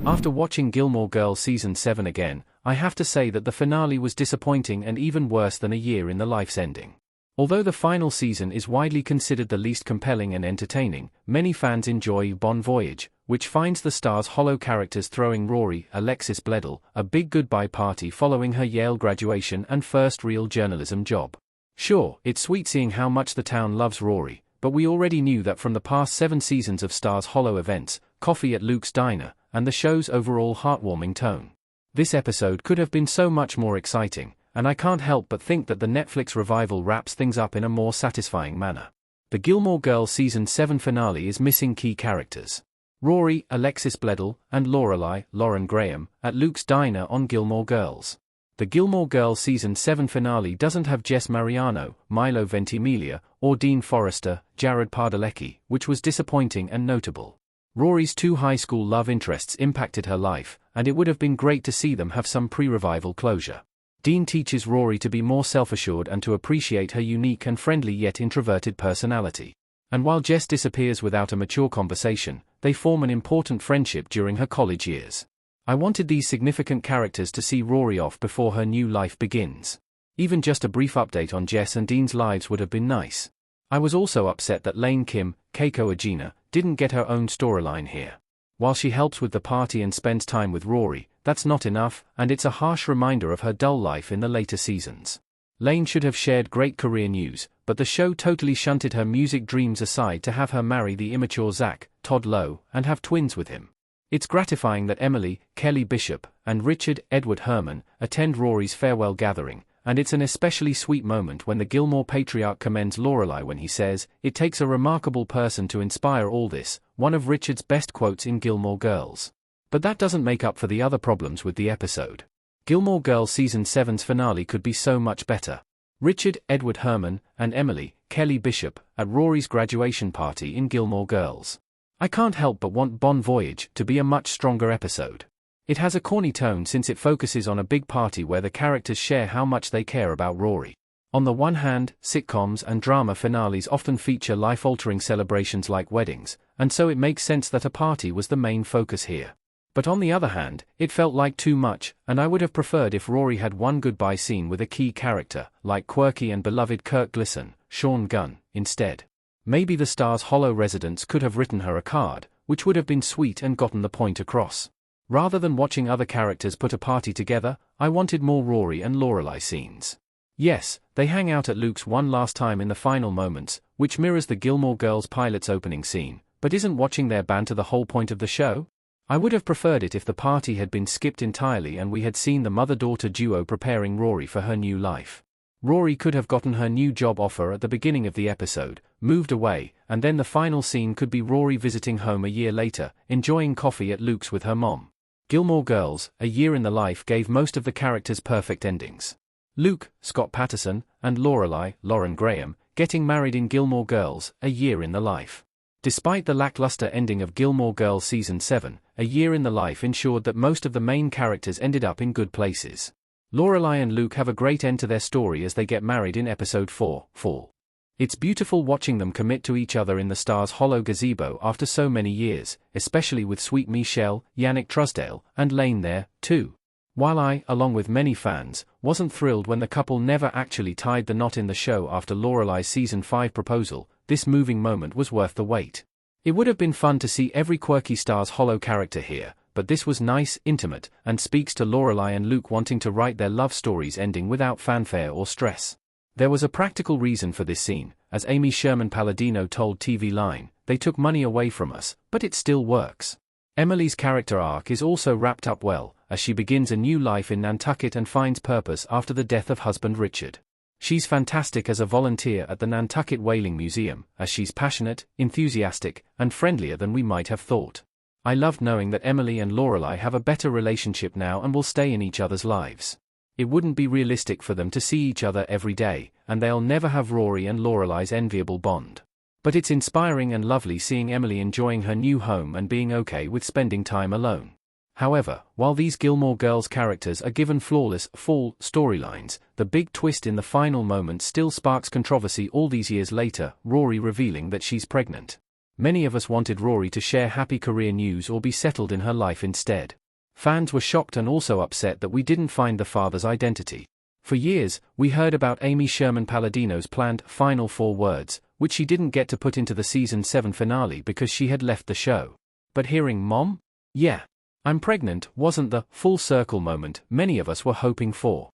After watching Gilmore Girls Season 7 again, I have to say that the finale was disappointing and even worse than a year in the life's ending. Although the final season is widely considered the least compelling and entertaining, many fans enjoy Bon Voyage, which finds the star's hollow characters throwing Rory, Alexis Bledel, a big goodbye party following her Yale graduation and first real journalism job. Sure, it's sweet seeing how much the town loves Rory, but we already knew that from the past 7 seasons of Star's Hollow events, Coffee at Luke's Diner, and the show's overall heartwarming tone. This episode could have been so much more exciting, and I can't help but think that the Netflix revival wraps things up in a more satisfying manner. The Gilmore Girls Season 7 finale is missing key characters. Rory, Alexis Bledel, and Lorelai, Lauren Graham, at Luke's Diner on Gilmore Girls. The Gilmore Girls Season 7 finale doesn't have Jess Mariano, Milo Ventimiglia, or Dean Forrester, Jared Padalecki, which was disappointing and notable. Rory's 2 high school love interests impacted her life, and it would have been great to see them have some pre-revival closure. Dean teaches Rory to be more self-assured and to appreciate her unique and friendly yet introverted personality. And while Jess disappears without a mature conversation, they form an important friendship during her college years. I wanted these significant characters to see Rory off before her new life begins. Even just a brief update on Jess and Dean's lives would have been nice. I was also upset that Lane Kim, Keiko Agena, didn't get her own storyline here. While she helps with the party and spends time with Rory, that's not enough, and it's a harsh reminder of her dull life in the later seasons. Lane should have shared great career news, but the show totally shunted her music dreams aside to have her marry the immature Zach, Todd Lowe, and have twins with him. It's gratifying that Emily, Kelly Bishop, and Richard, Edward Herman, attend Rory's farewell gathering, and it's an especially sweet moment when the Gilmore patriarch commends Lorelai when he says, "It takes a remarkable person to inspire all this," one of Richard's best quotes in Gilmore Girls. But that doesn't make up for the other problems with the episode. Gilmore Girls Season 7's finale could be so much better. Richard, Edward Herman, and Emily, Kelly Bishop, at Rory's graduation party in Gilmore Girls. I can't help but want Bon Voyage to be a much stronger episode. It has a corny tone since it focuses on a big party where the characters share how much they care about Rory. On the one hand, sitcoms and drama finales often feature life-altering celebrations like weddings, and so it makes sense that a party was the main focus here. But on the other hand, it felt like too much, and I would have preferred if Rory had one goodbye scene with a key character, like quirky and beloved Kirk Glisson, Sean Gunn, instead. Maybe the Stars Hollow residents could have written her a card, which would have been sweet and gotten the point across. Rather than watching other characters put a party together, I wanted more Rory and Lorelai scenes. Yes, they hang out at Luke's one last time in the final moments, which mirrors the Gilmore Girls pilot's opening scene, but isn't watching their banter the whole point of the show? I would have preferred it if the party had been skipped entirely and we had seen the mother-daughter duo preparing Rory for her new life. Rory could have gotten her new job offer at the beginning of the episode, moved away, and then the final scene could be Rory visiting home a year later, enjoying coffee at Luke's with her mom. Gilmore Girls, A Year in the Life gave most of the characters perfect endings. Luke, Scott Patterson, and Lorelai, Lauren Graham, getting married in Gilmore Girls, A Year in the Life. Despite the lackluster ending of Gilmore Girls Season 7, A Year in the Life ensured that most of the main characters ended up in good places. Lorelai and Luke have a great end to their story as they get married in Episode 4, Fall. It's beautiful watching them commit to each other in the Stars Hollow gazebo after so many years, especially with sweet Michelle, Yannick Truesdale, and Lane there, too. While I, along with many fans, wasn't thrilled when the couple never actually tied the knot in the show after Lorelai's Season 5 proposal, this moving moment was worth the wait. It would have been fun to see every quirky Stars Hollow character here, but this was nice, intimate, and speaks to Lorelai and Luke wanting to write their love stories ending without fanfare or stress. There was a practical reason for this scene, as Amy Sherman Palladino told TV Line, "They took money away from us, but it still works." Emily's character arc is also wrapped up well, as she begins a new life in Nantucket and finds purpose after the death of husband Richard. She's fantastic as a volunteer at the Nantucket Whaling Museum, as she's passionate, enthusiastic, and friendlier than we might have thought. I loved knowing that Emily and Lorelai have a better relationship now and will stay in each other's lives. It wouldn't be realistic for them to see each other every day, and they'll never have Rory and Lorelai's enviable bond. But it's inspiring and lovely seeing Emily enjoying her new home and being okay with spending time alone. However, while these Gilmore Girls characters are given flawless, full storylines, the big twist in the final moment still sparks controversy all these years later, Rory revealing that she's pregnant. Many of us wanted Rory to share happy career news or be settled in her life instead. Fans were shocked and also upset that we didn't find the father's identity. For years, we heard about Amy Sherman-Palladino's planned final 4 words, which she didn't get to put into the season 7 finale because she had left the show. But hearing "Mom? Yeah, I'm pregnant" wasn't the full circle moment many of us were hoping for.